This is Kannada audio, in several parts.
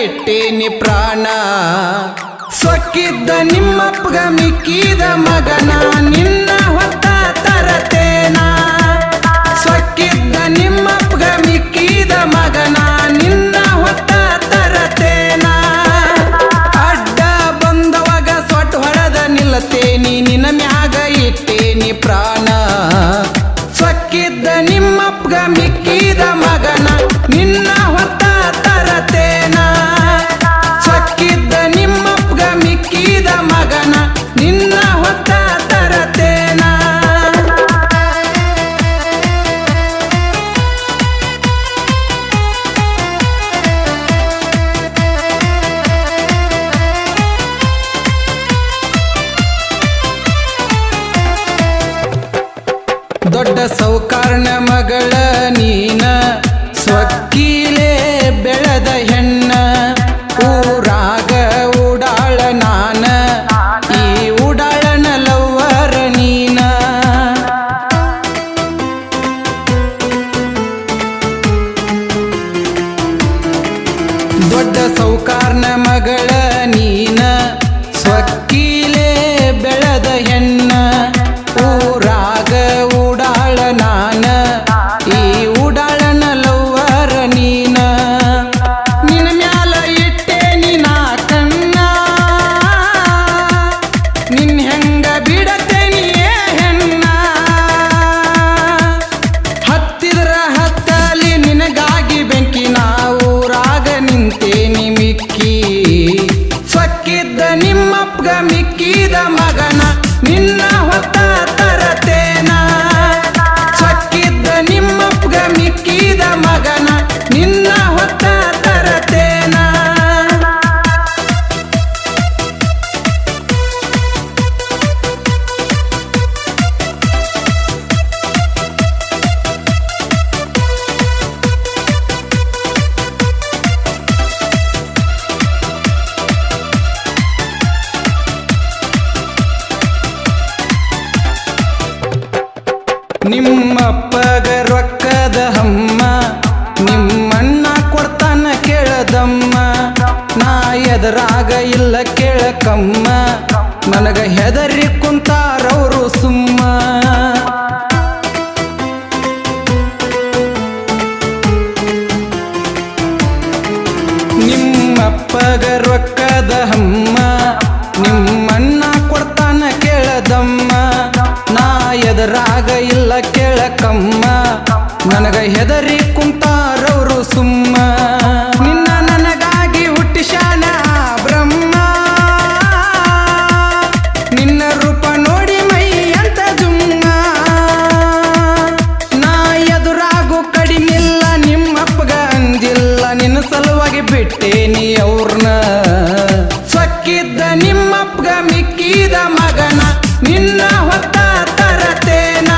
ಇಟ್ಟೇನಿ ಪ್ರಾಣ ಸೊಕ್ಕಿದ್ದ ನಿಮ್ಮಪ್ಪಗ ಮಿಕ್ಕಿದ ಮಗನ ನಿನ್ನ ಹೊತ್ತ ತರತೇನ ಸೊಕ್ಕಿದ್ದ ನಿಮ್ಮಪ್ಪಗ ಮಿಕ್ಕಿದ ಮಗನ ನಿನ್ನ ಹೊತ್ತ ತರತೇನ ಅಡ್ಡ ಬಂದವಾಗ ಸೊಟ್ಟ ಹೊಡೆದ ನಿಲ್ಲತೇನಿ ನಿನ್ನ ಮ್ಯಾಗ ಇಟ್ಟೇನಿ ಪ್ರಾಣ ಸೊಕ್ಕಿದ್ದ ನಿಮ್ಮಪ್ಪಗ ಮಿಕ್ಕಿದ ಮಗನ ನಿನ್ನ ಹೊತ್ತ ತರತೇನ ಸೊಕ್ಕಿದ್ದ ನಿಮ್ಮಪ್ಪಗ ಮಿಕ್ಕಿದ ಮಗನ ನಿನ್ನ ಹೊತ್ತ ತರತೇನ ದೊಡ್ಡ ಸೌಕಾರನ ಮಗಳ ನೀನ ಸ್ವಕ್ಕೀಲೆ ಬೆಳೆದ ಹೆಣ್ಣ ಊರಾಗ ಉಡಾಳ ನಾನ ಈ ಉಡಾಳನ ಲವ್ವರ ನೀನ ದೊಡ್ಡ ಸೌಕಾರನ ಮಗಳ ನೀನ ಸ್ವಕ್ಕೀಲೆ ಬೆಳೆದ ಹೆಣ್ಣ ಊರಾಗ ಉಡಾಳ ನಾನ ಈ ಉಡಾಳನ ಲವ್ವರ ನೀನ ನಿನ್ನ ಮ್ಯಾಲ ಇಟ್ಟೇನಿ ನಾ ಕಣ್ಣ ನಿನ್ ಹೆಂಗ ಬಿಡತೇನಿ ಹೆಣ್ಣ ಹತ್ತಿದ್ರ ಹತ್ತಲಿ ನಿನಗಾಗಿ ಬೆಂಕಿ ನಾ ಊರಾಗ ನಿಂತೇನಿ ಮಿಕ್ಕಿ ಸೊಕ್ಕಿದ್ದ ನಿಮ್ಮಪ್ಪಗ ಮಿಕ್ಕಿದ ಮಗನ ನಿನ್ನ ಹೊತ್ತ ತರತೇನ ಸೊಕ್ಕಿದ್ದ ನಿಮ್ಮಪ್ಪಗ ಮಿಕ್ಕಿದ ಮಗನ ನಿನ್ನ ಹೊತ್ತ ತರತೇನ ನಿಮ್ಮಪ್ಪಗ ರೊಕ್ಕದ ಹಮ್ಮ ನಿಮ್ಮಣ್ಣ ಕೊಡ್ತಾನ ಕೇಳದಮ್ಮ ನಾ ಎದರಾಗ ಇಲ್ಲ ಕೇಳಕಮ್ಮ ನನಗ ಹೆದರಿ ಕುಂತಾರವರು ಸುಮ್ಮ ನಿಮ್ಮಪ್ಪಗ ರೊಕ್ಕದ ಹಮ್ಮ ನಿಮ್ಮಣ್ಣ ಕೊಡ್ತಾನ ಕೇಳದಮ್ಮ ನಾ ಎದರಾಗ ಇಲ್ಲ ಕೇಳಕಮ್ಮ ನನಗ ಹೆದರಿ ಕುಂತಾರವರು ಸುಮ್ಮ ನಿನ್ನ ನನಗಾಗಿ ಹುಟ್ಟಿಸ್ಯಾನ ಬ್ರಹ್ಮ ನಿನ್ನ ರೂಪ ನೋಡಿ ಮೈ ಅಂತ ಜುಮ್ಮ ನಾ ಎದುರಾಗು ಕಡಿಮಿಲ್ಲ ನಿಮ್ಮಪ್ಪಗ ಅಂಜಿಲ್ಲ ನಿನ್ನ ಸಲುವಾಗಿ ಬಿಟ್ಟೇನಿ ಅವ್ರನ್ನ ಸೊಕ್ಕಿದ್ದ ನಿಮ್ಮಪ್ಪಗ ಮಿಕ್ಕಿದ ಮಗನ ನಿನ್ನ ಹೊತ್ತ ತರತೇನ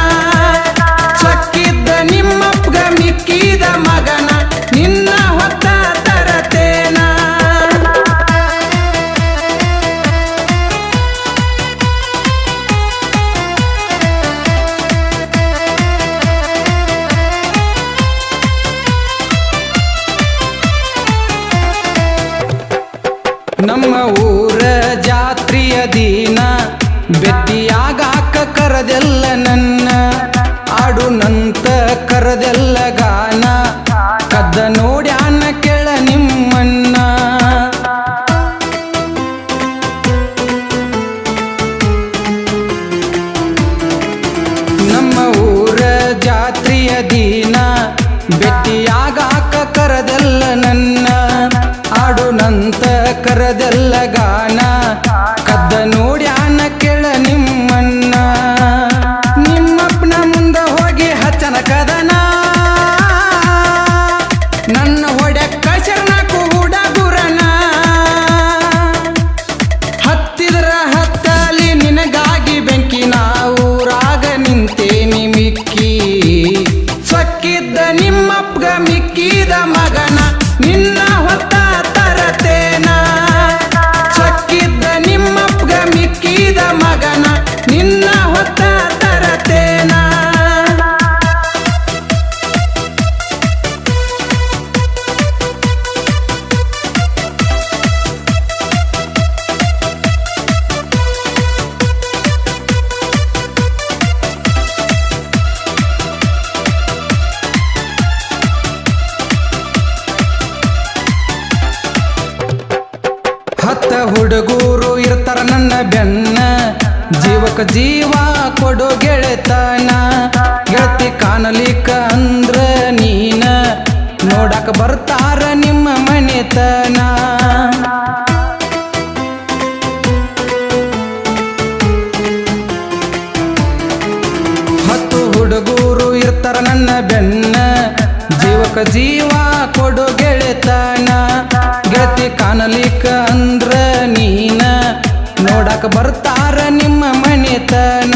ಸೊಕ್ಕಿದ್ದ ನಿಮ್ಮಪ್ಪಗ ಮಿಕ್ಕಿದ ಮಗನ ನಿನ್ನ ಹೊತ್ತ ತರತೇನ ನಮ್ಮ ಊರ ಜಾತ್ರೆಯ ದಿನ ಬೆಟ್ಟಿಯಾಗಾಕ ಕರದೆಲ್ಲ ನನ್ನ ಆಡುನಂತ ಕರದೆಲ್ಲ ಗಾನ ಕದ್ದ ನೋಡ್ಯಾನ ಕೆಳ ನಿಮ್ಮಣ್ಣ ನಮ್ಮ ಊರ ಜಾತ್ರೆಯ ದಿನ ಬೆಟ್ಟಿಯಾಗಾಕ ಕರದೆಲ್ಲ ನನ್ನ ಆಡುನಂತ ಕರದೆಲ್ಲ ಗಾನ ಕದ್ದ ನೋಡ್ಯಾನ ಕೆಳ ನಿಮ್ಮಣ್ಣ ನಿಮ್ಮಪ್ಪನ ಮುಂದ ಹೋಗಿ ಹಚ್ಚನ ಕದನ ನನ್ನ ಹೊಡ್ಯಕ್ಕ ಶರಣಕು ಹುಡುಗುರನ ಹತ್ತಿದ್ರ ಹತ್ತಲಿ ನಿನಗಾಗಿ ಬೆಂಕಿ ನಾ ಊರಾಗ ನಿಂತೇನಿ ಮಿಕ್ಕಿ ಸೊಕ್ಕಿದ್ದ ನಿಮ್ಮಪ್ಪಗ ಮಿಕ್ಕಿದ ಮಗನ ನಿನ್ನ ಹೊತ್ತ ತರತೇನ ಸೊಕ್ಕಿದ್ದ ನಿಮ್ಮ ಹತ್ತ ಹುಡುಗೂರು ಇರ್ತಾರ ನನ್ನ ಬೆನ್ನ ಜೀವಕ ಜೀವ ಕೊಡು ಗೆಳೆತನ ಗೆಳತಿ ಕಾಣಲಿಕ್ಕ ಅಂದ್ರ ನೀನ ನೋಡಕ ಬರ್ತಾರ ನಿಮ್ಮ ಮನೆತನ ಹತ್ತು ಹುಡುಗೂರು ಇರ್ತಾರ ನನ್ನ ಬೆನ್ನ ಜೀವಕ ಜೀವ ಕೊಡು ಗೆಳೆತನ ಗೆಳತಿ ಕಾಣಲಿಕ್ಕ ಅಂದ್ರ ನೀನ ನೋಡಕ ಬರ್ತಾರ ನಿಮ್ಮ ಮನೆತನ